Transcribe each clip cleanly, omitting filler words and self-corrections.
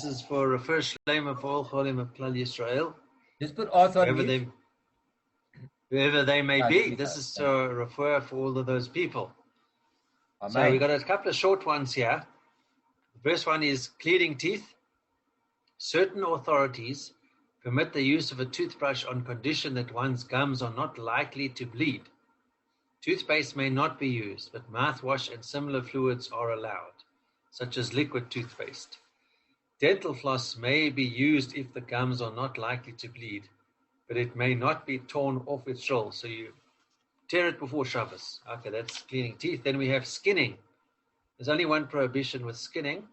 This is for refer Shlema for all Cholim of Klal Yisrael. Just put Arthur on whoever they may be. This is to refer for all of those people. Amen. So we've got a couple of short ones here. The first one is cleaning teeth. Certain authorities permit the use of a toothbrush on condition that one's gums are not likely to bleed. Toothpaste may not be used, but mouthwash and similar fluids are allowed, such as liquid toothpaste. Dental floss may be used if the gums are not likely to bleed, but it may not be torn off its roll, so you tear it before Shabbos. Okay, that's cleaning teeth. Then we have skinning. There's only one prohibition with skinning.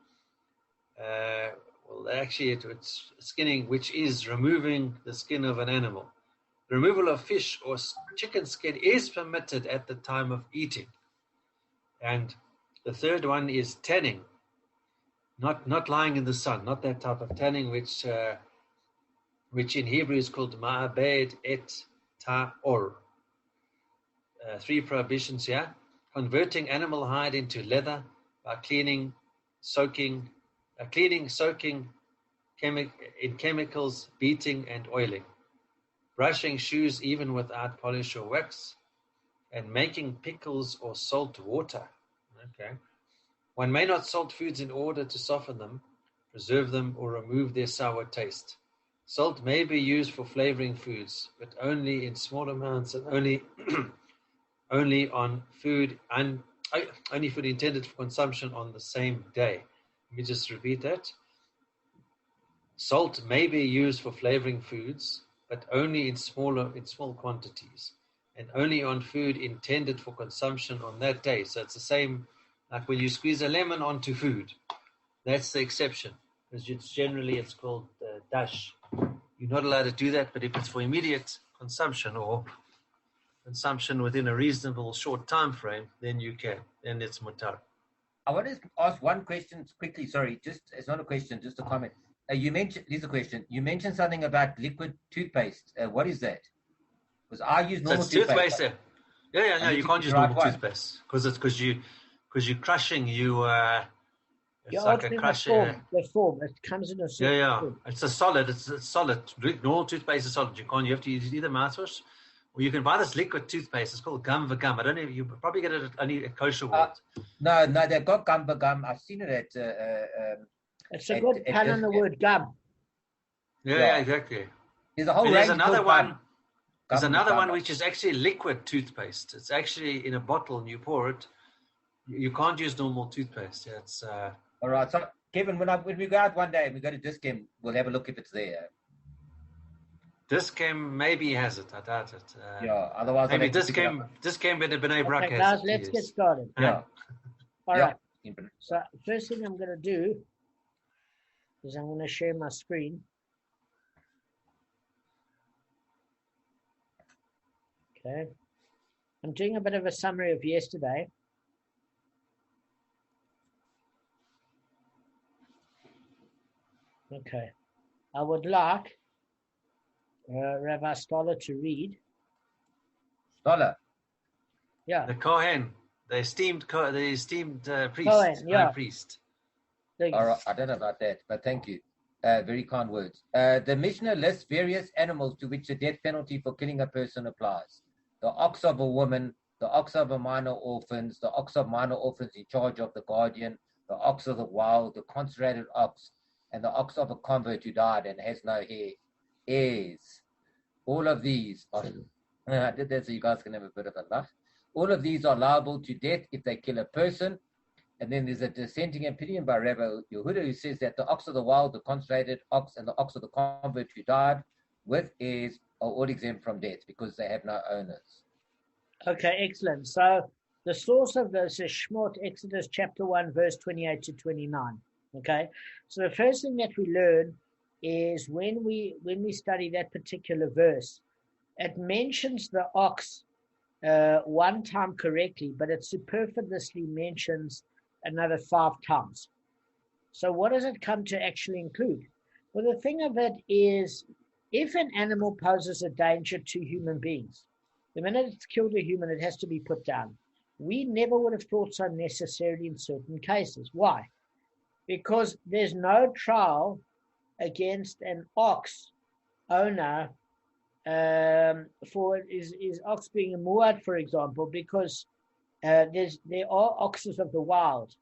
It's skinning, which is removing the skin of an animal. Removal of fish or chicken skin is permitted at the time of eating. And the third one is tanning. Not lying in the sun, not that type of tanning, which in Hebrew is called ma'abed et ta'or. 3 prohibitions here. Converting animal hide into leather by cleaning, soaking in chemicals, beating and oiling. Brushing shoes even without polish or wax. And making pickles or salt water. Okay. One may not salt foods in order to soften them, preserve them, or remove their sour taste. Salt may be used for flavoring foods, but only in small amounts and only on food and only food intended for consumption on the same day. Let me just repeat that. Salt may be used for flavoring foods, but only in small quantities, and only on food intended for consumption on that day. So it's the same like when you squeeze a lemon onto food. That's the exception, because it's called dash. You're not allowed to do that, but if it's for immediate consumption or consumption within a reasonable short time frame, then you can. Then it's mutar. I want to ask one question quickly. Sorry, it's not a question, just a comment. Here's a question. You mentioned something about liquid toothpaste. What is that? Because I use normal toothpaste. No, you can't use normal toothpaste because you're crushing. It's like a crusher. The form. It comes in a form. It's a solid. It's solid. Normal toothpaste is solid. You have to use either mouthwash, or you can buy this liquid toothpaste. It's called Bava Kamma. I don't know. You probably get it only at kosher world. No, they've got Bava Kamma. I've seen it at. It's a good pun on the word gum. Yeah, exactly. There's a whole range. There's another one. There's another one which is actually liquid toothpaste. It's actually in a bottle and you pour it. You can't use normal toothpaste. It's all right. So Kevin, when we go out one day and we go to Discam, we'll have a look if it's there. Discam maybe has it. I doubt it. Otherwise maybe Discam better B'nai Brak has it. Guys, let's get started. Yeah. All right. So first thing I'm going to do is I'm going to share my screen. Okay. I'm doing a bit of a summary of yesterday. Okay. I would like Rabbi Stoller to read. Stoller? Yeah. The Kohen, the esteemed priest. Kohen, yeah. Priest. All right. I don't know about that, but thank you. Very kind words. The Mishnah lists various animals to which the death penalty for killing a person applies. The ox of a woman, the ox of a minor orphans, the ox of minor orphans in charge of the guardian, the ox of the wild, the consecrated ox, and the ox of a convert who died and has no hair. Is all of these are, I did that so you guys can have a bit of a laugh. All of these are liable to death if they kill a person. And then there's a dissenting opinion by Rabbi Yehuda who says that the ox of the wild, the consecrated ox, and the ox of the convert who died with heirs are all exempt from death because they have no owners. Okay, excellent. So the source of this is Shmot, Exodus chapter 1, verse 28 to 29. Okay, so the first thing that we learn is when we study that particular verse, it mentions the ox one time correctly, but it superfluously mentions another 5 times. So what does it come to actually include? Well, the thing of it is, if an animal poses a danger to human beings, the minute it's killed a human, it has to be put down. We never would have thought so necessarily in certain cases. Why? because there's no trial against an ox owner for is ox being a muad, for example, because there are oxes of the wild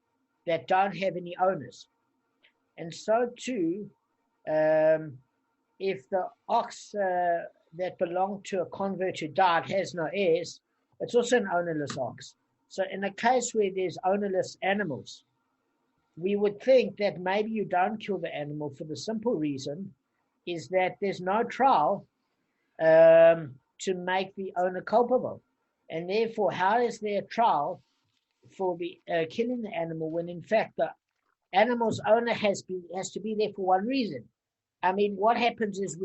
that don't have any owners, and so too, if the ox that belonged to a convert who died has no heirs, it's also an ownerless ox. So in a case where there's ownerless animals, we would think that maybe you don't kill the animal for the simple reason is that there's no trial to make the owner culpable. And therefore, how is there a trial for the killing the animal when in fact the animal's owner has to be there for one reason? I mean, what happens is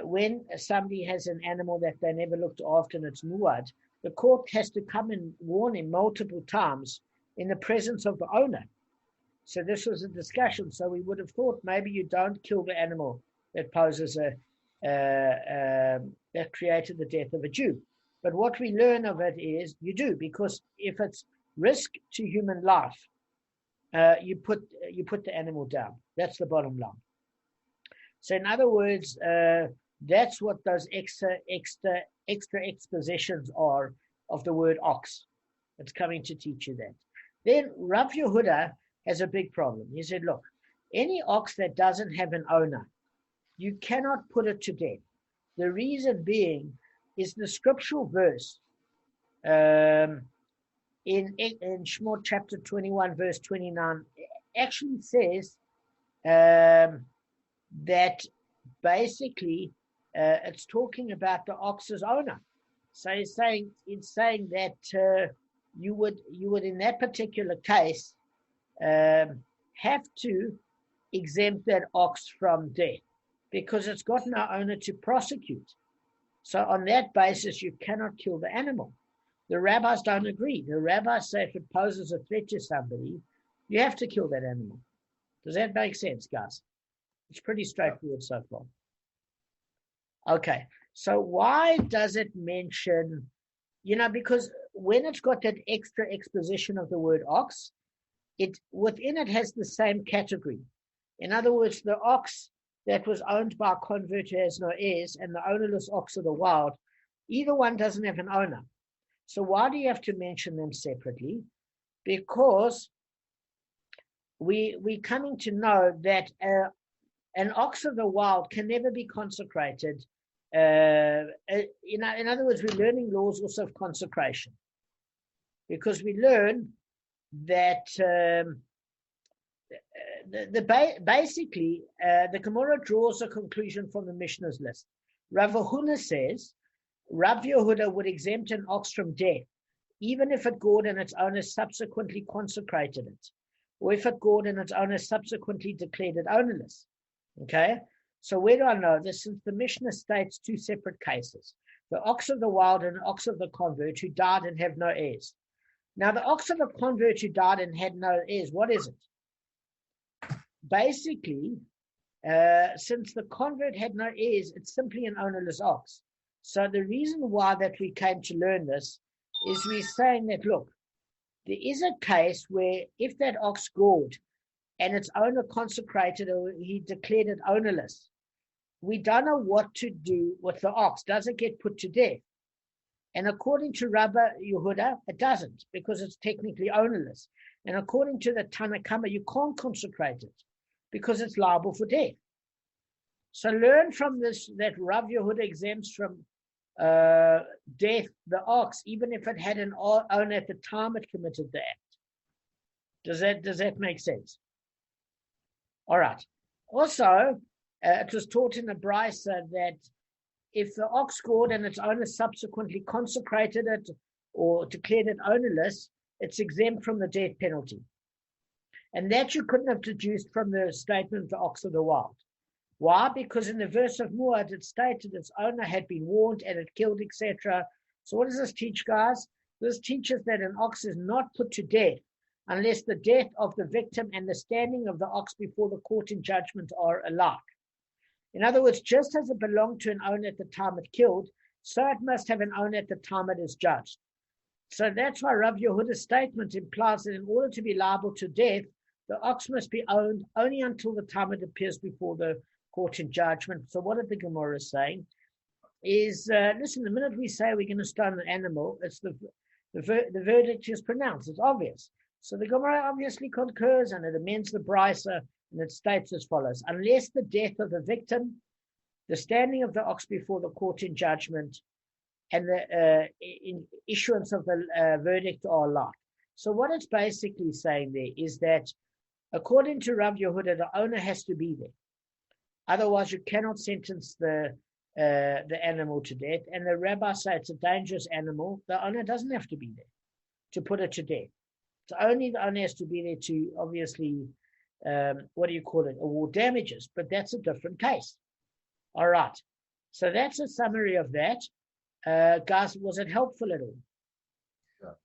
when somebody has an animal that they never looked after and it's muad, the court has to come and warn him multiple times in the presence of the owner. So this was a discussion. So we would have thought maybe you don't kill the animal that poses that created the death of a Jew. But what we learn of it is you do, because if it's risk to human life, you put the animal down. That's the bottom line. So in other words, that's what those extra expositions are of the word ox. It's coming to teach you that. Then Rav Yehuda has a big problem. He said, look, any ox that doesn't have an owner, you cannot put it to death. The reason being is the scriptural verse in Shemot chapter 21, verse 29, actually says that basically it's talking about the ox's owner. So it's saying that you would in that particular case have to exempt that ox from death because it's got no owner to prosecute. So on that basis, you cannot kill the animal. The rabbis don't agree. The rabbis say if it poses a threat to somebody, you have to kill that animal. Does that make sense, guys? It's pretty straightforward so far. Okay, so why does it mention, because when it's got that extra exposition of the word ox, it within it has the same category. In other words, the ox that was owned by a convert who has no heirs and the ownerless ox of the wild, either one doesn't have an owner. So why do you have to mention them separately? Because we're coming to know that an ox of the wild can never be consecrated. In other words, we're learning laws also of consecration, because we learn that basically the Gemara draws a conclusion from the Mishnah's list. Rav Yehuda says Rav Yehuda would exempt an ox from death, even if it gored and its owner subsequently consecrated it, or if it gored and its owner subsequently declared it ownerless. Okay, so where do I know this? Since the Mishnah states two separate cases, the ox of the wild and the ox of the convert who died and have no heirs. Now, the ox of the convert who died and had no heirs, what is it? Basically, since the convert had no heirs, it's simply an ownerless ox. So the reason why that we came to learn this is we're saying that, look, there is a case where if that ox gored and its owner consecrated or he declared it ownerless, we don't know what to do with the ox. Does it get put to death? And according to Rabbi Yehuda, it doesn't, because it's technically ownerless. And according to the Tana Kamma, you can't consecrate it because it's liable for death. So learn from this that Rav Yehuda exempts from death the ox, even if it had an owner at the time it committed the act. Does that make sense? All right. Also, it was taught in the Brisa that if the ox gored and its owner subsequently consecrated it or declared it ownerless, it's exempt from the death penalty. And that you couldn't have deduced from the statement of the ox of the wild. Why? Because in the verse of Muad, it stated its owner had been warned and it killed, etc. So what does this teach, guys? This teaches that an ox is not put to death unless the death of the victim and the standing of the ox before the court in judgment are alike. In other words, just as it belonged to an owner at the time it killed, so it must have an owner at the time it is judged. So that's why Rav Yehuda's statement implies that in order to be liable to death, The ox must be owned only until the time it appears before the court in judgment. So what did the Gemara saying? Is listen, the minute we say we're going to stone an animal, it's the verdict is pronounced. It's obvious. So the Gemara obviously concurs and it amends the brisa and it states as follows: unless the death of the victim, the standing of the ox before the court in judgment, and the issuance of the verdict are alike. So what it's basically saying there is that according to Rav Yehuda, the owner has to be there. Otherwise, you cannot sentence the animal to death. And the rabbi said it's a dangerous animal. The owner doesn't have to be there to put it to death. So only the owner has to be there to obviously, award damages. But that's a different case. All right. So that's a summary of that. Guys, was it helpful at all? Sure.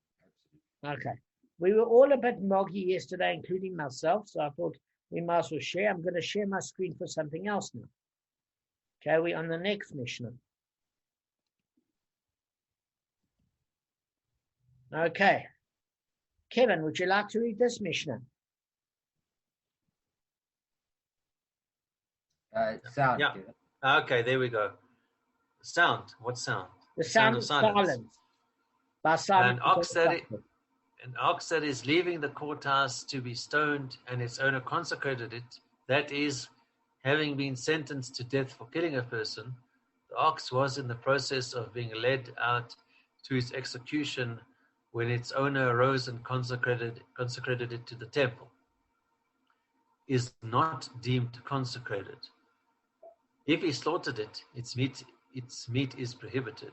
Okay. We were all a bit moggy yesterday, including myself. So I thought we might as well share. I'm going to share my screen for something else now. Okay, we're on the next Mishnah. Okay. Kevin, would you like to read this Mishnah? Sound. Yeah. Okay, there we go. Sound. What sound? The sound of silence. By silence. An ox that is leaving the courthouse to be stoned and its owner consecrated it, that is, having been sentenced to death for killing a person, the ox was in the process of being led out to its execution when its owner arose and consecrated it to the temple, is not deemed consecrated. If he slaughtered it, its meat is prohibited.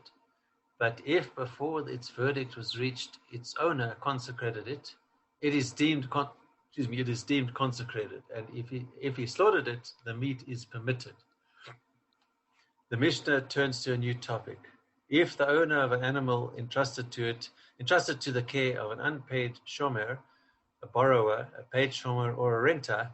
But if before its verdict was reached, its owner consecrated it, it is deemed consecrated. And if he slaughtered it, the meat is permitted. The Mishnah turns to a new topic. If the owner of an animal entrusted to the care of an unpaid shomer, a borrower, a paid shomer, or a renter,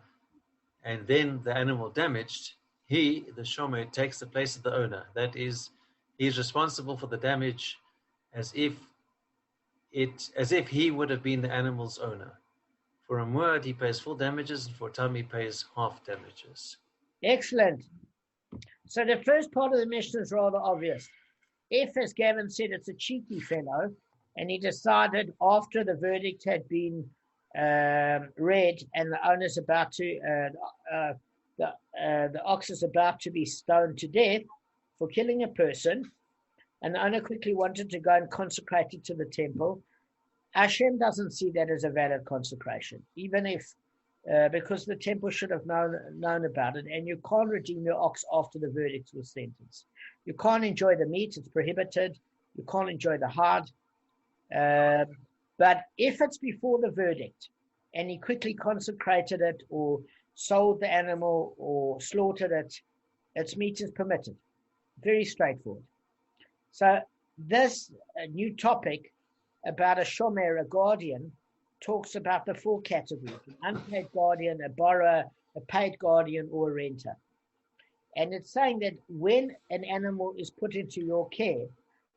and then the animal damaged, he, the shomer, takes the place of the owner. That is, he is responsible for the damage as if he would have been the animal's owner. For a muad, he pays full damages, and for a tam, he pays half damages. Excellent. So the first part of the Mishnah is rather obvious. If, as Gavin said, it's a cheeky fellow, and he decided after the verdict had been read and the owner's about to, the ox is about to be stoned to death for killing a person, and the owner quickly wanted to go and consecrate it to the temple, Hashem doesn't see that as a valid consecration, even if, because the temple should have known about it, and you can't redeem the ox after the verdict was sentenced. You can't enjoy the meat, it's prohibited. You can't enjoy the hide. But if it's before the verdict, and he quickly consecrated it, or sold the animal, or slaughtered it, its meat is permitted. Very straightforward. So this new topic about a shomer, a guardian, talks about the four categories: an unpaid guardian, a borrower, a paid guardian, or a renter. And it's saying that when an animal is put into your care,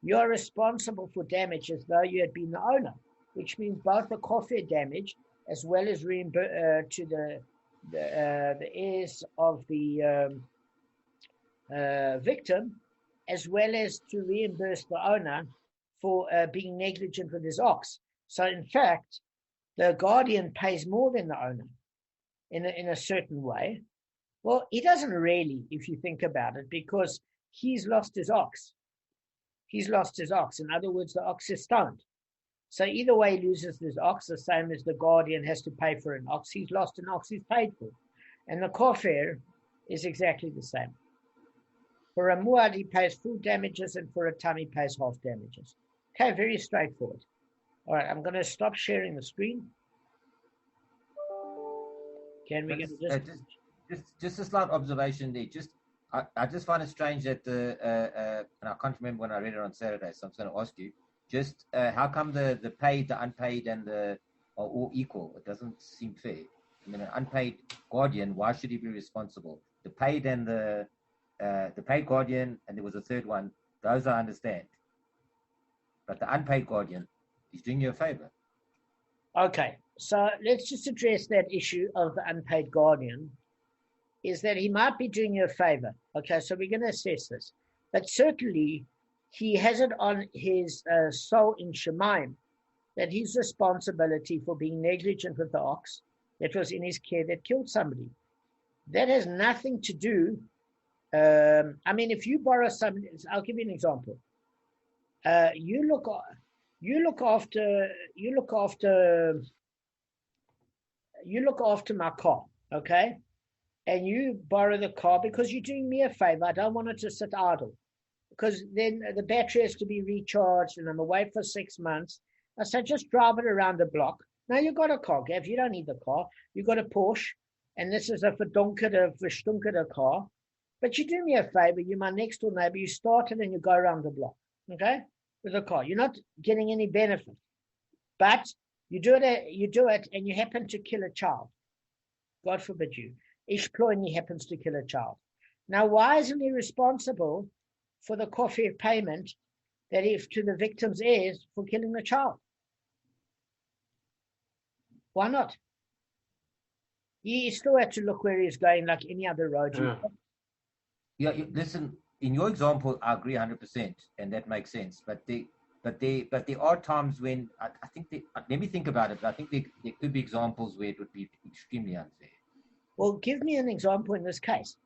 you're responsible for damage as though you had been the owner, which means both the kafir damage as well as to the heirs of the victim, as well as to reimburse the owner for being negligent with his ox. So in fact, the guardian pays more than the owner in a certain way. Well, he doesn't really, if you think about it, because he's lost his ox. He's lost his ox. In other words, the ox is stoned. So either way, he loses his ox, the same as the guardian has to pay for an ox. He's lost an ox, he's paid for. And the kafir is exactly the same. For a muad, he pays full damages, and for a tam, he pays half damages. Okay, very straightforward. All right, I'm going to stop sharing the screen. Can we get just a slight observation there. I just find it strange that and I can't remember when I read it on Saturday, so I'm just going to ask you. Just how come the paid, the unpaid, and are all equal? It doesn't seem fair. I mean, an unpaid guardian, why should he be responsible? The paid and the paid guardian, and there was a third one. Those I understand. But the unpaid guardian, he's doing you a favor. Okay, So let's just address that issue of the unpaid guardian, is that he might be doing you a favor. Okay, so we're going to assess this. But certainly he has it on his soul in Shemaim that his responsibility for being negligent with the ox that was in his care that killed somebody. That has nothing to do. I mean, if you borrow somebody, I'll give you an example. You look after my car, okay? And you borrow the car because you're doing me a favor. I don't want it to sit idle because then the battery has to be recharged and I'm away for 6 months. I said, just drive it around the block. Now you got a car, Gav. You don't need the car. You got a Porsche, and this is a verstunkerte car. But you do me a favor. You're my next door neighbor. You start it and you go around the block, okay, with a car. You're not getting any benefit, but you do it, and you happen to kill a child. God forbid you. Ishploini happens to kill a child. Now, why isn't he responsible for the coffee payment that if to the victim's heirs for killing the child? Why not? He still had to look where he's going like any other road. Yeah, listen, in your example, I agree 100%, and that makes sense. But there are times when I think let me think about it. I think there could be examples where it would be extremely unfair. Well, give me an example in this case.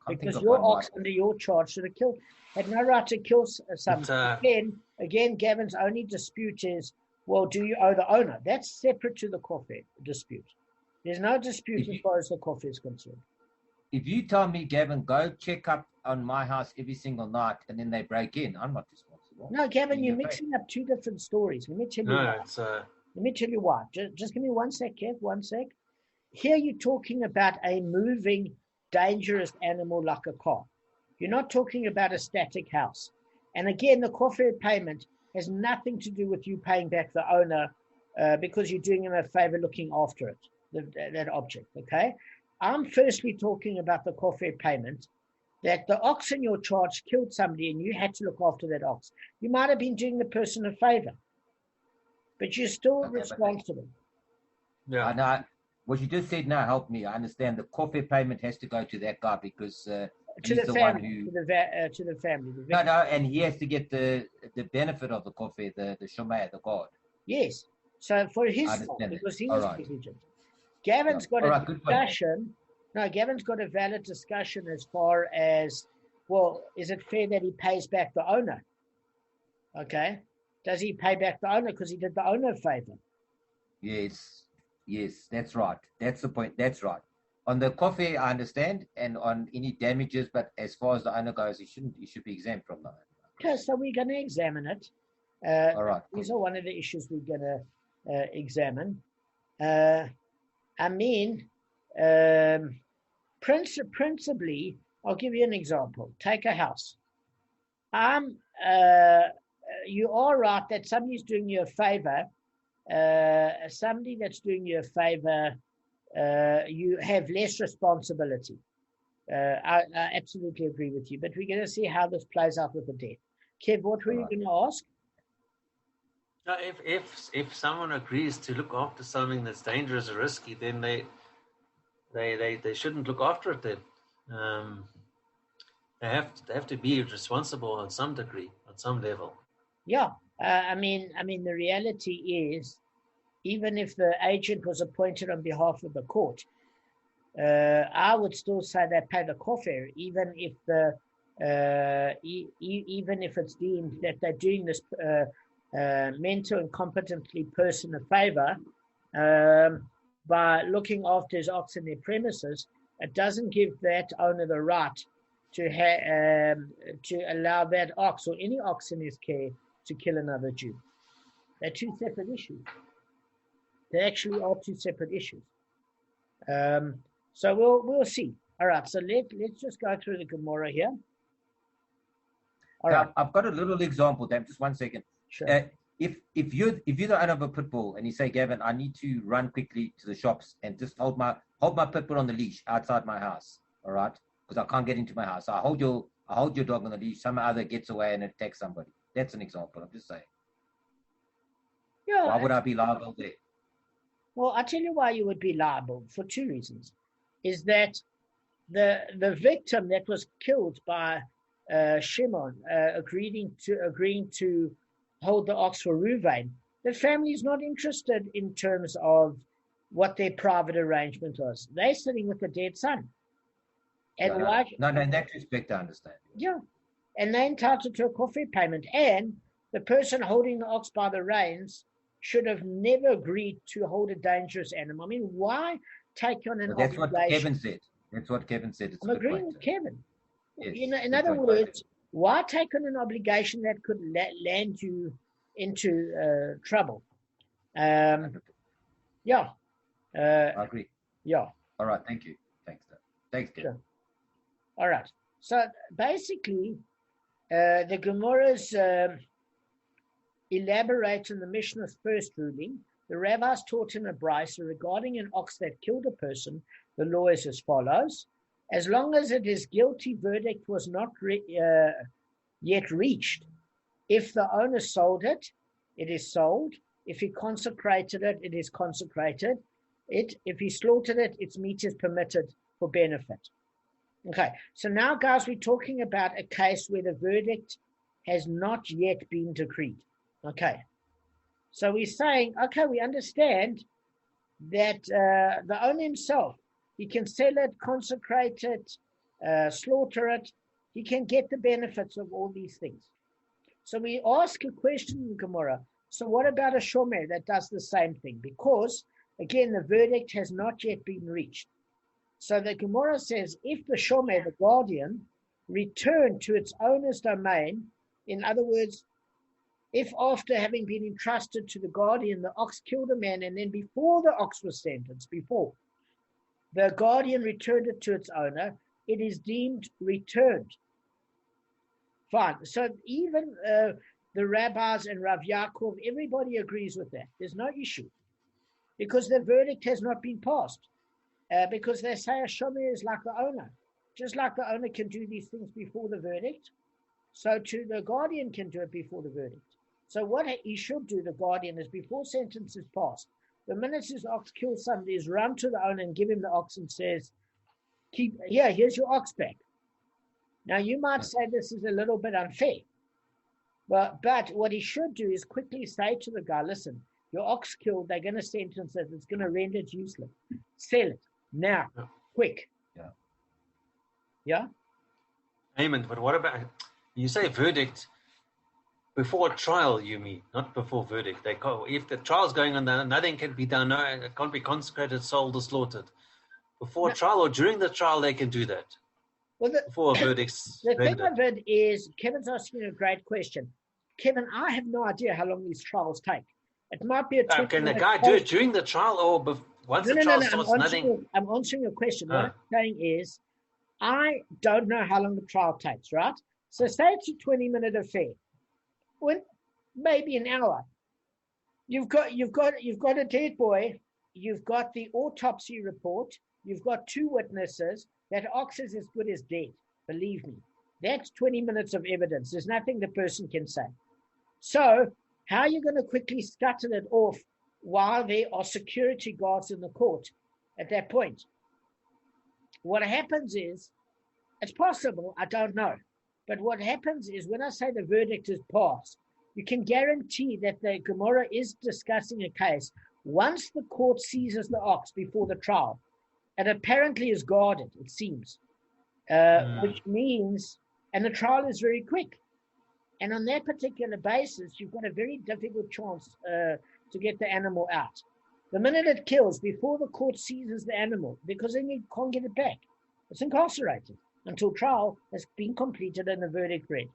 Because your ox under your charge should have had no right to kill somebody. Again, Gavin's only dispute is, well, do you owe the owner? That's separate to the coffee dispute. There's no dispute as far as the coffee is concerned. If you tell me, Gavin, go check up on my house every single night and then they break in, I'm not responsible. No, Gavin, you're mixing up two different stories. Let me tell you why. Let me tell you why. Just give me 1 sec, Kev, 1 sec. Here you're talking about a moving, dangerous animal like a car. You're not talking about a static house. And again, the coffee payment has nothing to do with you paying back the owner because you're doing him a favor looking after it, that object, okay? I'm firstly talking about the coffee payment, that the ox in your charge killed somebody and you had to look after that ox. You might have been doing the person a favor, but you're still responsible. Yeah. No, what you just said now helped me. I understand the coffee payment has to go to that guy because to the family. No, and he has to get the benefit of the coffee, the shomaya, the god. Yes. So for his fault, because he was negligent. Gavin's got a discussion. No, Gavin's got a valid discussion as far as, well, is it fair that he pays back the owner? Okay. Does he pay back the owner because he did the owner a favor? Yes, that's right. That's the point. That's right. On the coffee, I understand, and on any damages, but as far as the owner goes, he should be exempt from that. Okay, so we're going to examine it. All right. These are one of the issues we're going to examine. Principally, I'll give you an example. Take a house. You are right that somebody's doing you a favor. Somebody that's doing you a favor, you have less responsibility. I absolutely agree with you, but we're going to see how this plays out with the debt. Kev, what were you going to ask? If someone agrees to look after something that's dangerous or risky, then they shouldn't look after it. Then they have to be responsible on some degree, on some level. Yeah, I mean, the reality is, even if the agent was appointed on behalf of the court, I would still say they pay the kofar, even if it's deemed that they're doing this mental and competently person a favor by looking after his ox in their premises. It doesn't give that owner the right to allow that ox or any ox in his care to kill another Jew. They're two separate issues. They actually are two separate issues. So we'll see. All right. So let's just go through the Gemara here. All right. I've got a little example, Dan. Just 1 second. Sure. If you're the owner of a pit bull and you say, Gavin, I need to run quickly to the shops and just hold my pit bull on the leash outside my house, all right? Because I can't get into my house. So I hold your dog on the leash. Some other gets away and attacks somebody. That's an example. I'm just saying. Yeah. Why would I be liable there? Well, I'll tell you why you would be liable for two reasons. Is that the victim that was killed by Shimon agreeing to hold the ox for Reuven, the family is not interested in terms of what their private arrangement was. They're sitting with the dead son. And no, in that respect, I understand. Yeah. And they're entitled to a coffee payment. And the person holding the ox by the reins should have never agreed to hold a dangerous animal. I mean, why take on an That's obligation? what Kevin said. That's what Kevin said. It's I'm agreeing with Kevin. Yes, in other words, why take on an obligation that could land you into trouble? Yeah. I agree. Yeah. All right. Thank you. Thanks, Kevin. Sure. All right. So basically, the Gemara's elaborate on the Mishnah's first ruling. The rabbis taught in a brisa regarding an ox that killed a person. The law is as follows: as long as it is guilty verdict was not yet reached, if the owner sold it, it is sold. If he consecrated it, it is consecrated. If he slaughtered it, its meat is permitted for benefit. Okay, so now, guys, we're talking about a case where the verdict has not yet been decreed. Okay, so we're saying, okay, we understand that the owner himself, he can sell it, consecrate it, slaughter it. He can get the benefits of all these things. So we ask a question in Gemara. So what about a shomer that does the same thing? Because, again, the verdict has not yet been reached. So the Gemara says, if the shomer, the guardian, returned to its owner's domain, in other words, if after having been entrusted to the guardian, the ox killed a man, and then before the ox was sentenced, before the guardian returned it to its owner, it is deemed returned. Fine. So even the rabbis and Rav Yaakov, everybody agrees with that. There's no issue because the verdict has not been passed. Because they say a shomer is like the owner. Just like the owner can do these things before the verdict, so too the guardian can do it before the verdict. So what he should do, the guardian, is before sentence is passed, the minute his ox kills somebody, is run to the owner and give him the ox and says, here's your ox back. Now you might say this is a little bit unfair. But what he should do is quickly say to the guy, listen, your ox killed, they're going to sentence it, it's going to render it useless. Sell it. Now, quick. Yeah? Damon, but what about, you say verdict before trial, you mean, not before verdict. If the trial's going on, nothing can be done, it can't be consecrated, sold, or slaughtered. Before trial or during the trial, they can do that. Well, before a verdict's the thing of it is, Kevin's asking a great question. Kevin, I have no idea how long these trials take. It might be a 20 Can the guy do it during the trial or once the trial starts, nothing? I'm answering your question. What I'm saying is, I don't know how long the trial takes, right? So say it's a 20-minute affair. Well, maybe an hour. You've got a dead boy. You've got the autopsy report. You've got two witnesses. That ox is as good as dead. Believe me. That's 20 minutes of evidence. There's nothing the person can say. So how are you going to quickly scuttle it off while there are security guards in the court at that point? What happens is, it's possible, I don't know. But what happens is when I say the verdict is passed, you can guarantee that the Gemara is discussing a case. Once the court seizes the ox before the trial, it apparently is guarded, it seems, which means, and the trial is very quick. And on that particular basis, you've got a very difficult chance to get the animal out. The minute it kills, before the court seizes the animal, because then you can't get it back, it's incarcerated until trial has been completed and the verdict read.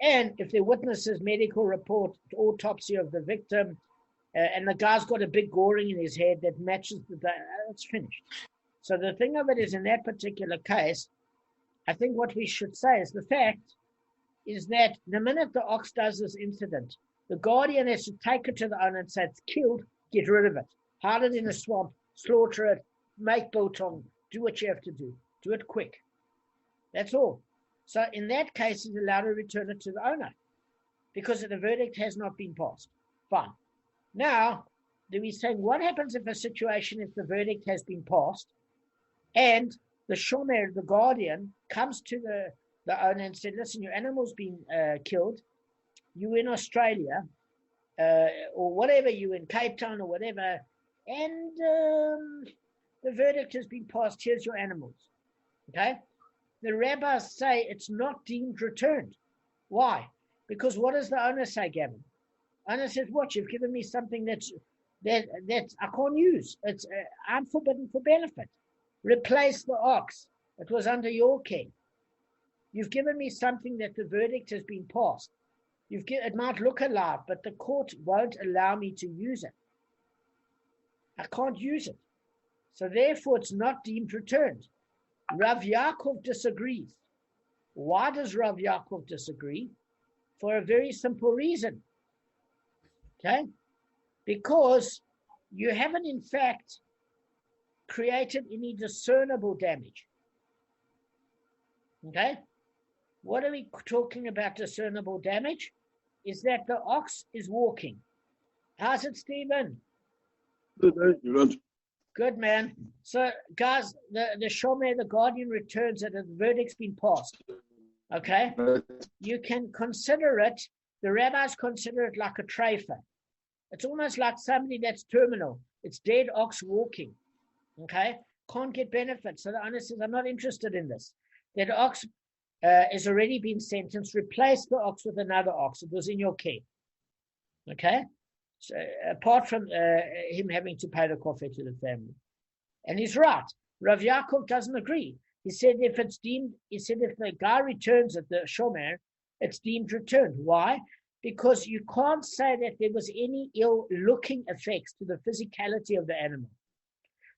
And if the witnesses' medical report, autopsy of the victim, and the guy's got a big goring in his head that matches it's finished. So the thing of it is, in that particular case, I think what we should say is the fact is that the minute the ox does this incident, the guardian has to take it to the owner and say, it's killed, get rid of it. Hide it in a swamp, slaughter it, make biltong, do what you have to do. Do it quick. That's all. So in that case, he's allowed to return it to the owner because the verdict has not been passed. Fine. Now, we're saying, what happens if if the verdict has been passed and the shomer, the guardian, comes to the owner and said, listen, your animal's been killed. You in Australia, or whatever, you in Cape Town or whatever, and the verdict has been passed. Here's your animals. Okay? The rabbis say it's not deemed returned. Why? Because what does the owner say, Gavin? Owner says, "What? You've given me something that I can't use. It's I'm forbidden for benefit. Replace the ox. It was under your care. You've given me something that the verdict has been passed. It might look alive, but the court won't allow me to use it. I can't use it. So therefore, it's not deemed returned." Rav Yaakov disagrees. Why does Rav Yaakov disagree? For a very simple reason. Okay? Because you haven't, in fact, created any discernible damage. Okay? What are we talking about, discernible damage? Is that the ox is walking. How's it, Stephen? Good, man. So, guys, the shomer, the guardian, returns it and the verdict's been passed. Okay? You can consider it, the rabbis consider it like a treifa. It's almost like somebody that's terminal. It's dead ox walking. Okay? Can't get benefit. So the owner says, I'm not interested in this. That ox has already been sentenced. Replace the ox with another ox. It was in your care. Okay? So apart from him having to pay the kofet to the family. And he's right. Rav Yaakov doesn't agree. He said if the guy returns it, the shomer, it's deemed returned. Why? Because you can't say that there was any ill-looking effects to the physicality of the animal.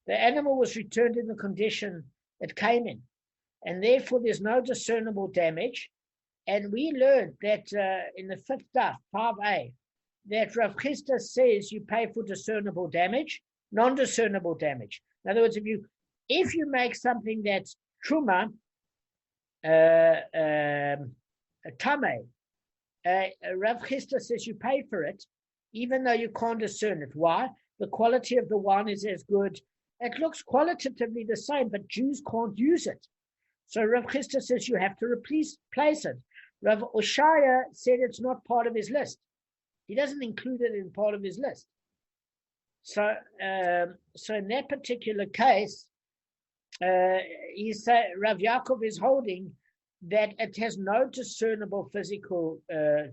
The animal was returned in the condition it came in. And therefore, there's no discernible damage. And we learned that in the fifth daf, 5a, that Rav Chisda says you pay for discernible damage, non-discernible damage. In other words, if you make something that's truma, tameh, Rav Chisda says you pay for it, even though you can't discern it. Why? The quality of the wine is as good. It looks qualitatively the same, but Jews can't use it. So Rav Chisda says you have to replace it. Rav Oshaya said it's not part of his list. He doesn't include it in part of his list. So in that particular case, Rav Yaakov is holding that it has no discernible physical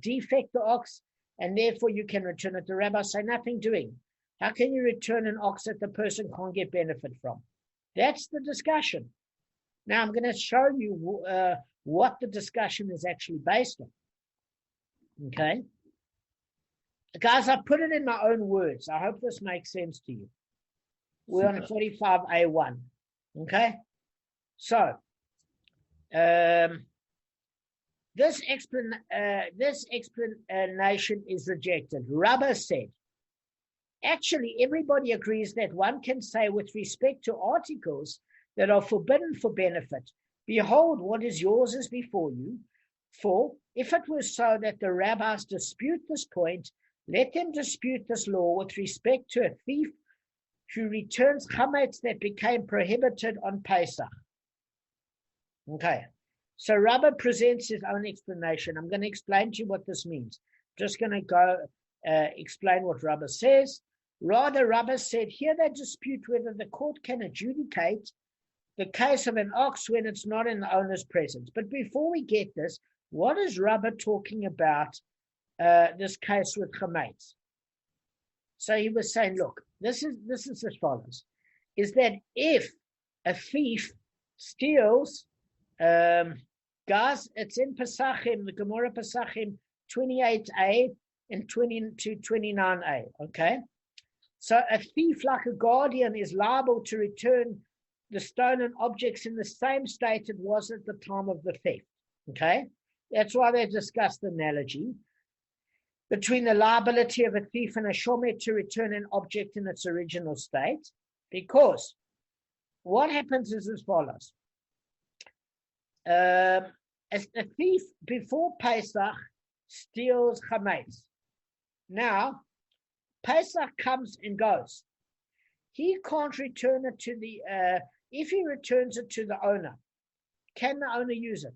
defect, the ox, and therefore you can return it. The rabbis say nothing doing. How can you return an ox that the person can't get benefit from? That's the discussion. Now I'm going to show you what the discussion is actually based on. Okay? Guys, I put it in my own words. I hope this makes sense to you. We're on 45A1. Okay? So, this explanation is rejected. Rabba said, actually, everybody agrees that one can say with respect to articles that are forbidden for benefit, behold, what is yours is before you. For if it were so that the rabbis dispute this point, let them dispute this law with respect to a thief who returns chametz that became prohibited on Pesach. Okay, so Rabba presents his own explanation. I'm going to explain to you what this means. I'm just going to go explain what Rabba says. Rather, Rabba said, here they dispute whether the court can adjudicate the case of an ox when it's not in the owner's presence. But before we get this, what is Rabba talking about this case with chametz? So he was saying, look, this is as follows, is that if a thief steals, guys, it's in Pesachim, the Gemara Pesachim 28a and 20 to 29a, okay? So a thief like a guardian is liable to return the stolen objects in the same state it was at the time of the theft, okay? That's why they discussed the analogy between the liability of a thief and a shomer to return an object in its original state, because what happens is as follows. A thief before Pesach steals chametz. Now, Pesach comes and goes. He can't return it to the, if he returns it to the owner, can the owner use it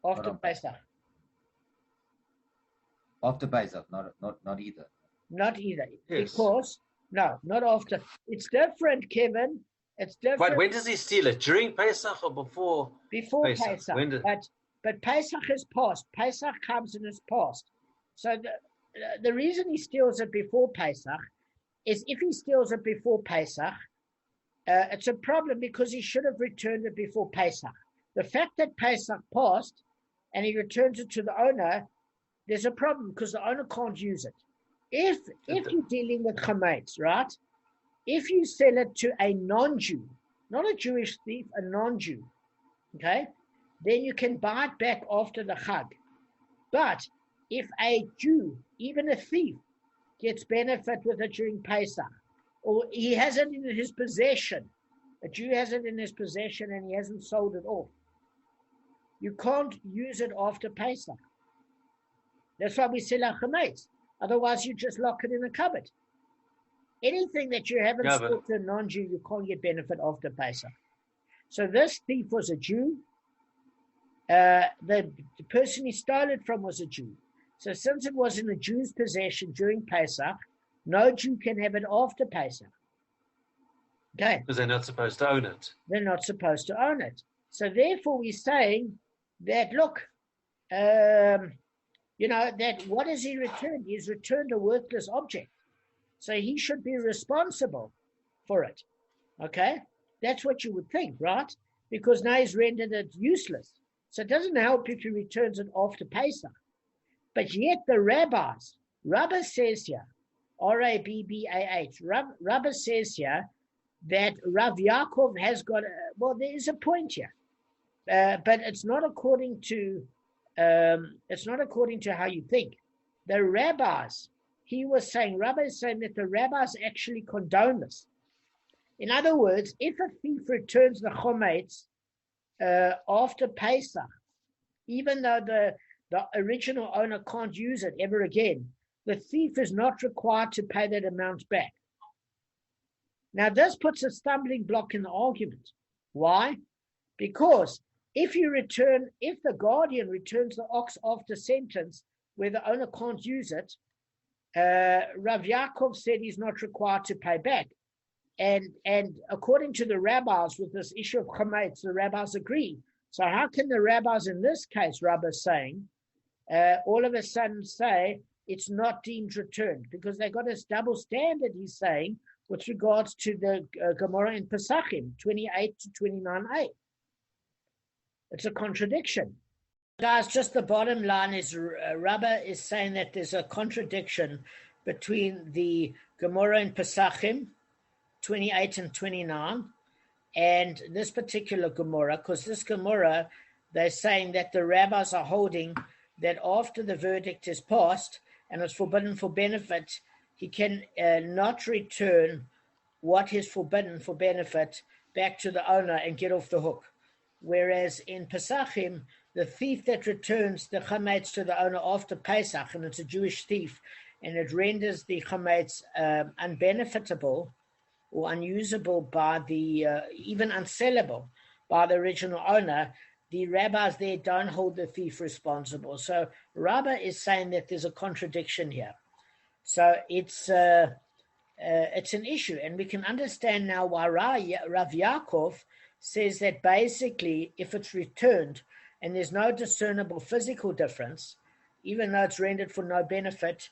after Pesach? After Pesach, not either. Not either. Yes. Because, no, not after. It's different, Kevin. It's different. But when does he steal it? During Pesach or before? Before Pesach. But Pesach is past. Pesach comes and is past. So the reason he steals it before Pesach is if he steals it before Pesach, it's a problem because he should have returned it before Pesach. The fact that Pesach passed and he returns it to the owner, there's a problem because the owner can't use it. If you're dealing with chametz, right? If you sell it to a non-Jew, not a Jewish thief, a non-Jew, okay, then you can buy it back after the Chag. But if a Jew, even a thief, gets benefit with it during Pesach, or he has it in his possession, a Jew has it in his possession and he hasn't sold it off, you can't use it after Pesach. That's why we sell our chametz. Otherwise, you just lock it in a cupboard. Anything that you haven't sold to a non-Jew, you can't get benefit after Pesach. So this thief was a Jew. The person he stole it from was a Jew. So since it was in a Jew's possession during Pesach, no Jew can have it after Pesach. Okay. Because they're not supposed to own it. They're not supposed to own it. So therefore we're saying that, look, that what has he returned? He's returned a worthless object. So he should be responsible for it. Okay? That's what you would think, right? Because now he's rendered it useless. So it doesn't help if he returns it after Pesach. But yet the rabbis, Rabba says here, R-A-B-B-A-H, Rabba says here that Rav Yaakov has got, there is a point here. But it's not according to how you think. The rabbis, Rabbi is saying that the rabbis actually condone this. In other words, if a thief returns the chometz after Pesach, even though the original owner can't use it ever again, the thief is not required to pay that amount back. Now, this puts a stumbling block in the argument. Why? Because if the guardian returns the ox after sentence where the owner can't use it, Rav Yaakov said he's not required to pay back. And according to the rabbis with this issue of chametz, the rabbis agree. So how can the rabbis in this case, Rabbi is saying, all of a sudden say it's not deemed returned? Because they got this double standard, he's saying, with regards to the Gemara in Pesachim, 28 to 29a. It's a contradiction. Guys, just the bottom line is Rabba is saying that there's a contradiction between the Gemara in Pesachim, 28 and 29, and this particular Gemara, because this Gemara, they're saying that the rabbis are holding that after the verdict is passed and it's forbidden for benefit, he can not return what is forbidden for benefit back to the owner and get off the hook. Whereas in Pesachim, the thief that returns the chametz to the owner after Pesach, and it's a Jewish thief, and it renders the chametz unbenefitable or unusable by the, even unsellable by the original owner, the rabbis there don't hold the thief responsible. So Rabba is saying that there's a contradiction here. So it's an issue, and we can understand now why Rav Yaakov says that basically if it's returned and there's no discernible physical difference, even though it's rendered for no benefit,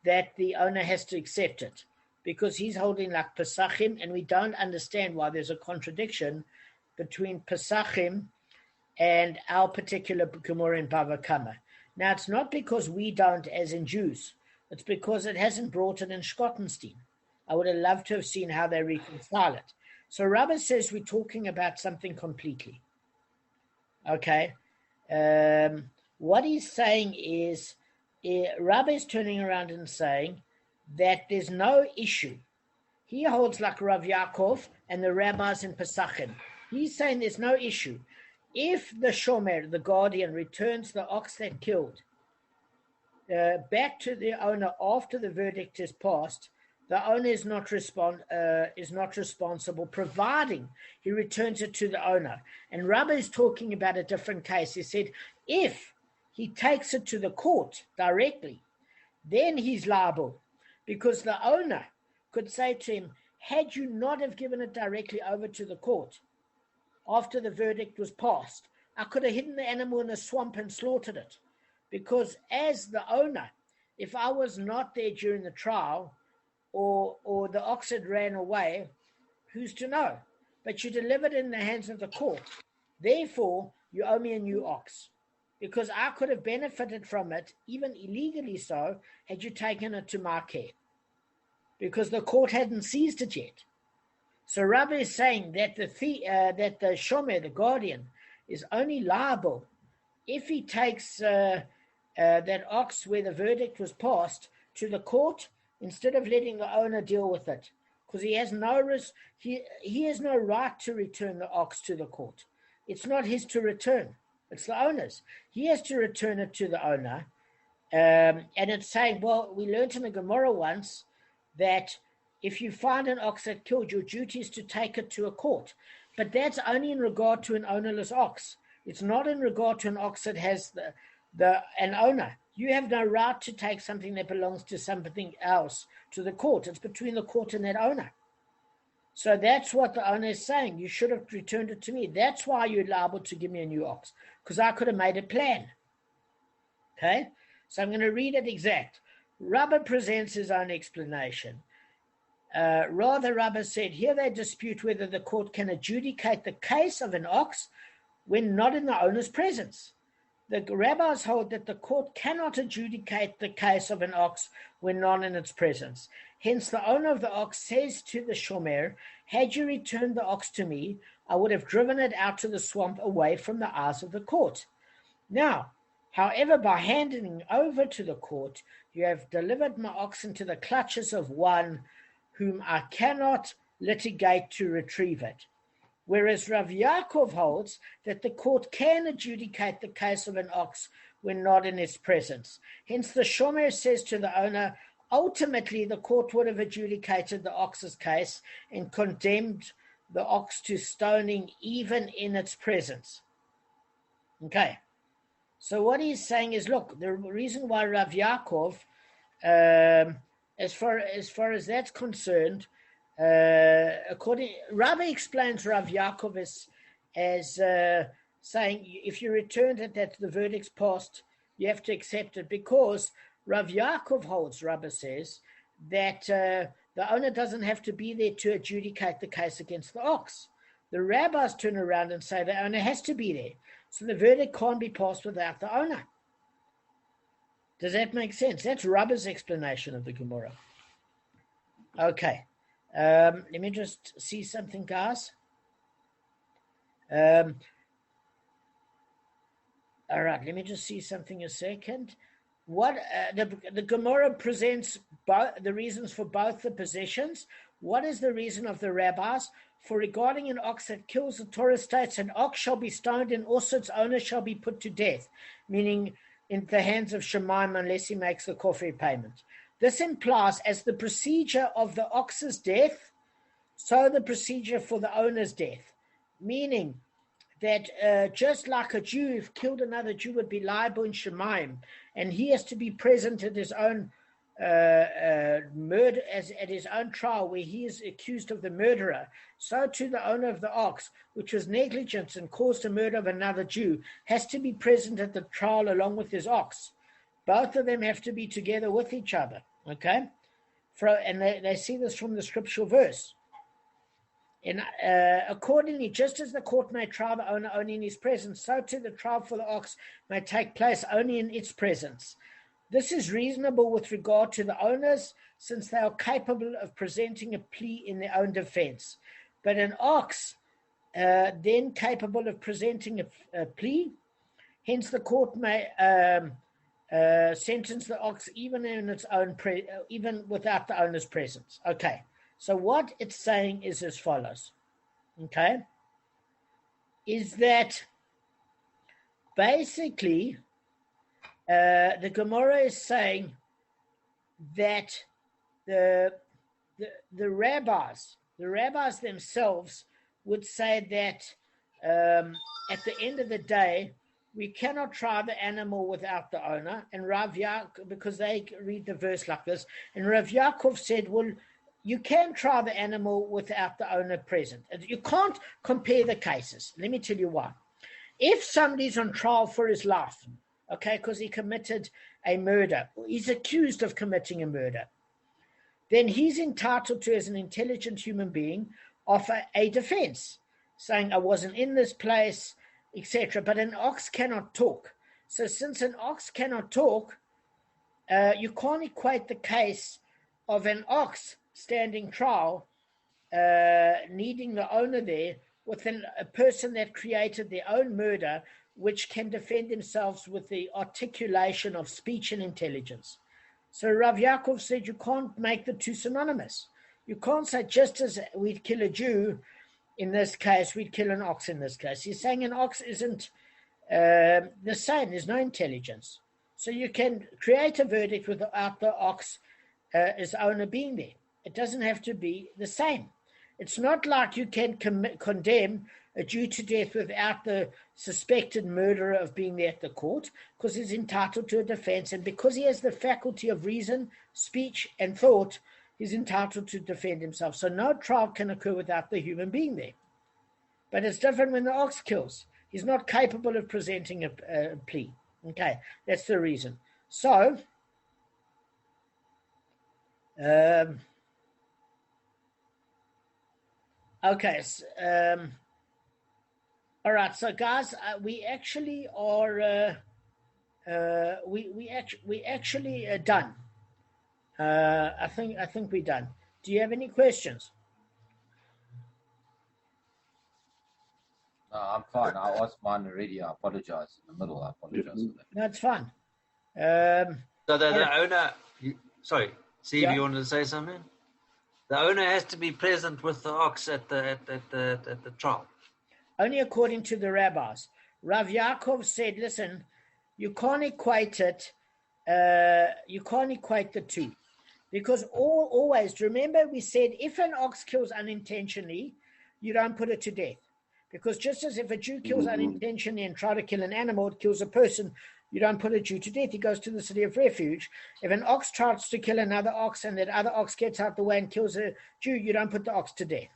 that the owner has to accept it, because he's holding like Pesachim, and we don't understand why there's a contradiction between Pesachim and our particular Gemara in Bava Kamma. Now, it's not because we don't, as in Jews. It's because it hasn't brought it in Schottenstein. I would have loved to have seen how they reconcile it. So Rabbi says we're talking about something completely. Okay? What he's saying is, Rabbi is turning around and saying that there's no issue. He holds like Rav Yaakov and the rabbis in Pesachim. He's saying there's no issue. If the shomer, the guardian, returns the ox that killed back to the owner after the verdict is passed, the owner is not responsible, providing he returns it to the owner. And Rabbi is talking about a different case. He said, if he takes it to the court directly, then he's liable, because the owner could say to him, had you not have given it directly over to the court after the verdict was passed, I could have hidden the animal in a swamp and slaughtered it. Because as the owner, if I was not there during the trial, or the ox had ran away, who's to know? But you delivered it in the hands of the court. Therefore, you owe me a new ox, because I could have benefited from it, even illegally so, had you taken it to my care, because the court hadn't seized it yet. So Rabbi is saying that the shomer, the guardian, is only liable if he takes that ox where the verdict was passed to the court, instead of letting the owner deal with it, because he has no right to return the ox to the court. It's not his to return; it's the owner's. He has to return it to the owner, and it's saying, well, we learned in the Gemara once that if you find an ox that killed, your duty is to take it to a court, but that's only in regard to an ownerless ox. It's not in regard to an ox that has an owner. You have no right to take something that belongs to something else to the court. It's between the court and that owner. So that's what the owner is saying. You should have returned it to me. That's why you're liable to give me a new ox, because I could have made a plan. Okay? So I'm going to read it exact. Rabbi presents his own explanation. Rather, Rabbi said, here they dispute whether the court can adjudicate the case of an ox when not in the owner's presence. The rabbis hold that the court cannot adjudicate the case of an ox when not in its presence. Hence, the owner of the ox says to the shomer, had you returned the ox to me, I would have driven it out to the swamp away from the eyes of the court. Now, however, by handing over to the court, you have delivered my ox into the clutches of one whom I cannot litigate to retrieve it. Whereas Rav Yaakov holds that the court can adjudicate the case of an ox when not in its presence. Hence, the shomer says to the owner, ultimately the court would have adjudicated the ox's case and condemned the ox to stoning even in its presence. Okay. So what he's saying is, look, the reason why Rav Yaakov, as far as that's concerned, Rabbi explains Rav Yaakov as saying, if you returned it, that the verdict's passed, you have to accept it, because Rav Yaakov holds, Rabbi says, that the owner doesn't have to be there to adjudicate the case against the ox. The rabbis turn around and say the owner has to be there, so the verdict can't be passed without the owner. Does that make sense? That's Rabbi's explanation of the Gemara. Okay. Let me just see something, guys. All right, let me just see something a second. What the Gemara presents the reasons for both the positions. What is the reason of the rabbis? For regarding an ox that kills, the Torah states, an ox shall be stoned and also its owner shall be put to death, meaning in the hands of Shemaim unless he makes the kofir payment. This implies, as the procedure of the ox's death, so the procedure for the owner's death, meaning that just like a Jew, if killed another Jew, would be liable in Shemaim, and he has to be present at his own murder, at his own trial, where he is accused of the murderer, so too the owner of the ox, which was negligent and caused the murder of another Jew, has to be present at the trial along with his ox. Both of them have to be together with each other, okay? And they see this from the scriptural verse. And accordingly, just as the court may try the owner only in his presence, so too the trial for the ox may take place only in its presence. This is reasonable with regard to the owners, since they are capable of presenting a plea in their own defense. But an ox, then capable of presenting a plea, hence the court may sentence the ox even in its own even without the owner's presence. Okay, so what it's saying is as follows. Okay, is that basically The Gemara is saying that the rabbis themselves would say that at the end of the day, we cannot try the animal without the owner. And Rav Yaakov, because they read the verse like this, and Rav Yaakov said, well, you can try the animal without the owner present. You can't compare the cases. Let me tell you why. If somebody's on trial for his life, okay, because he committed a murder, he's accused of committing a murder, then he's entitled to, as an intelligent human being, offer a defense, saying, I wasn't in this place, etc. But an ox cannot talk. So since an ox cannot talk, you can't equate the case of an ox standing trial, needing the owner there, with a person that created their own murder, which can defend themselves with the articulation of speech and intelligence. So Rav Yaakov said you can't make the two synonymous. You can't say just as we'd kill a Jew in this case, we'd kill an ox in this case. He's saying an ox isn't the same. There's no intelligence. So you can create a verdict without the ox as owner being there. It doesn't have to be the same. It's not like you can condemn a Jew to death without the suspected murderer of being there at the court, because he's entitled to a defense. And because he has the faculty of reason, speech, and thought, he's entitled to defend himself. So no trial can occur without the human being there. But it's different when the ox kills. He's not capable of presenting a plea. Okay, that's the reason. So, okay. All right. So, guys, we actually are. We actually are done. I think we're done. Do you have any questions? No, I'm fine. I asked mine already. I apologize in the middle. I apologize for that. No, it's fine. So the owner, sorry, Steve, Yeah. you wanted to say something? The owner has to be present with the ox at the trial. Only according to the rabbis. Rav Yaakov said, listen, you can't equate it. You can't equate the two. Because always, remember we said if an ox kills unintentionally, you don't put it to death. Because just as if a Jew kills unintentionally and try to kill an animal, it kills a person, you don't put a Jew to death. He goes to the city of refuge. If an ox tries to kill another ox and that other ox gets out the way and kills a Jew, you don't put the ox to death.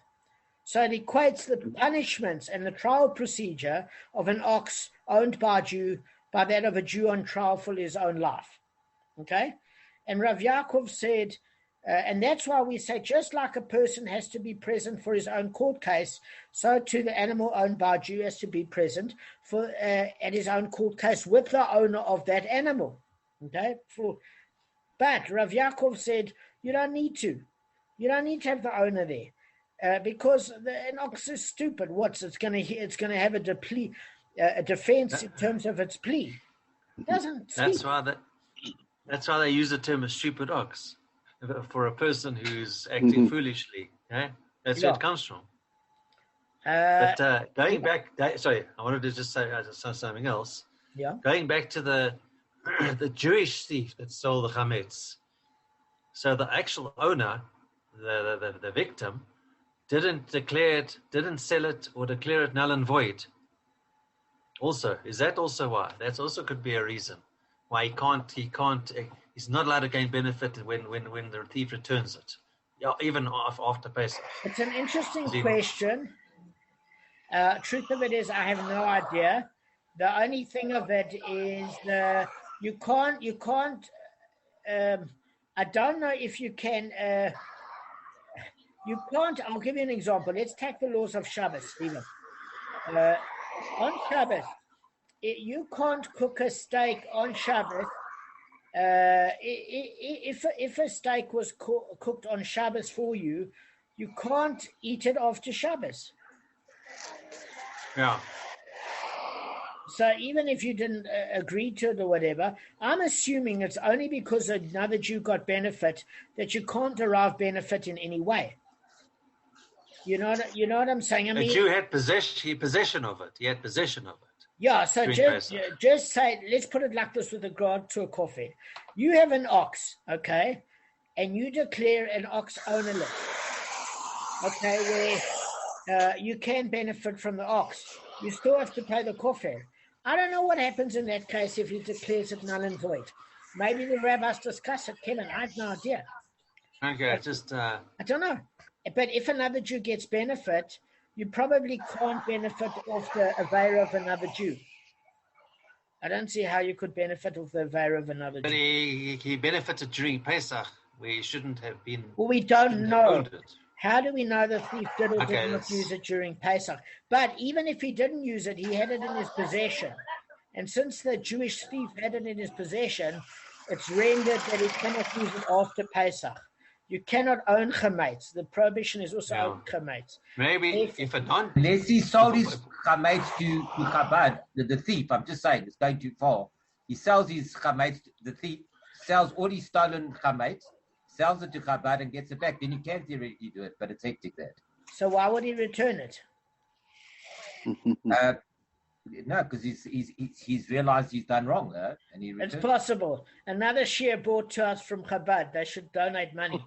So it equates the punishments and the trial procedure of an ox owned by a Jew by that of a Jew on trial for his own life. Okay? And Rav Yaakov said, and that's why we say just like a person has to be present for his own court case, so too the animal owned by a Jew has to be present for at his own court case with the owner of that animal. Okay? But Rav Yaakov said, you don't need to. You don't need to have the owner there. Because an ox is stupid. It's going to have a defense in terms of its plea. It doesn't speak. That's why they use the term a stupid ox for a person who's acting foolishly. That's where it comes from. But going back, sorry, I wanted to just say something else. Yeah. Going back to the Jewish thief that stole the chametz. So the actual owner, the victim, didn't sell it or declare it null and void. Also, is that also why? That also could be a reason why he's not allowed to gain benefit when the thief returns it, even after Pesach. It's an interesting question. Truth of it is, I have no idea. The only thing of it is you can't. I don't know if you can. You can't. I'll give you an example. Let's take the laws of Shabbos, Stephen. On Shabbos, you can't cook a steak on Shabbos. If a steak was cooked on Shabbos for you, you can't eat it after Shabbos. Yeah. So even if you didn't agree to it or whatever, I'm assuming it's only because another Jew got benefit that you can't derive benefit in any way. You know what I'm saying? I mean, a Jew had possession of it. He had possession of it. Yeah, so just say, let's put it like this with regard to a coffee. You have an ox, okay, and you declare an ox ownerless, okay, where you can benefit from the ox. You still have to pay the coffee. I don't know what happens in that case if he declares it null and void. Maybe the rabbis discuss it, Kevin. I have no idea. Okay, I don't know. But if another Jew gets benefit, you probably can't benefit off the avera of another Jew. I don't see how you could benefit off the avera of another Jew. But he benefited during Pesach, where he shouldn't have been. Well, we don't know. How do we know the thief did or did not use it during Pesach? But even if he didn't use it, he had it in his possession. And since the Jewish thief had it in his possession, it's rendered that he cannot use it after Pesach. You cannot own chametz. The prohibition is also own chametz. Maybe if a non... Unless he sold his chametz to Chabad, the thief, I'm just saying, it's going too far. He sells his chametz, the thief sells all his stolen chametz, sells it to Chabad and gets it back. Then you can theoretically do it, but it's hectic that. So why would he return it? No, because he's realized he's done wrong, and he returned. It's possible. Another share brought to us from Chabad. They should donate money.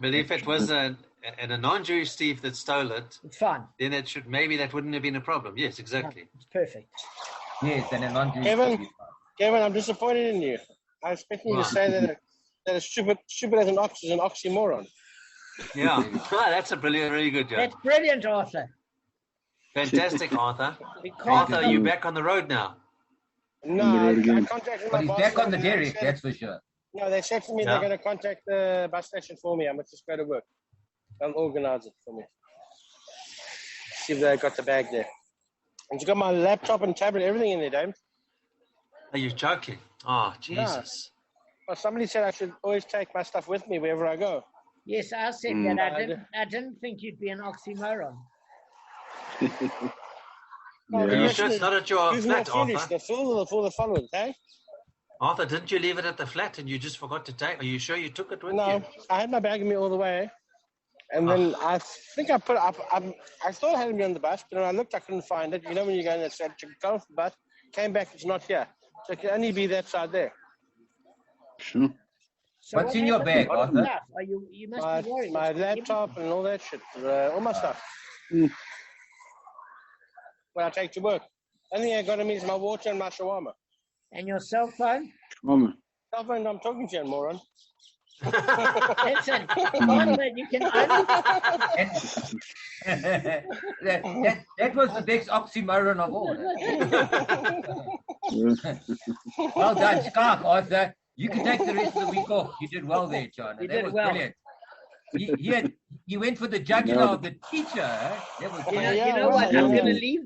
But if it was a non-Jewish thief that stole it, it's fine. Then it should, maybe that wouldn't have been a problem. Yes, exactly. No, it's perfect. Yes, and a non-Jewish thief. Kevin, I'm disappointed in you. I was expecting you to say that a stupid as an ox is an oxymoron. Yeah, that's a brilliant, really good job. That's brilliant, Arthur. Fantastic, Arthur. Arthur, are you back on the road now? No, I contacted my boss. But he's back on the derrick, that's for sure. No, they said to me they're going to contact the bus station for me. I must just go to work. They'll organize it for me. See if they got the bag there. And you got my laptop and tablet, everything in there, Damon. Are you joking? Oh, Jesus. No. Well, somebody said I should always take my stuff with me wherever I go. Yes, I said that. I didn't think you'd be an oxymoron. Well, you sure it's not at your flat, Arthur? The fool for the followers, eh? Arthur, didn't you leave it at the flat and you just forgot to take? Are you sure you took it with you? No, I had my bag with me all the way. And then I think I put it up. I thought I had it on the bus, but when I looked, I couldn't find it. You know when you go in that go off the bus, came back, it's not here. So it can only be that side there. Sure. So what's in your bag, Arthur? You must be worried. My laptop and all that shit, all my stuff. When I take to work. Only thing I got to me is my water and my shawarma. And your cell phone? Cell phone, I'm talking to you, moron. Listen, you can that was the next oxymoron of all. Well done, Skark, Arthur. You can take the rest of the week off. You did well there, John. That was brilliant. You went for the jugular of the teacher. That was you know what? I'm going to leave.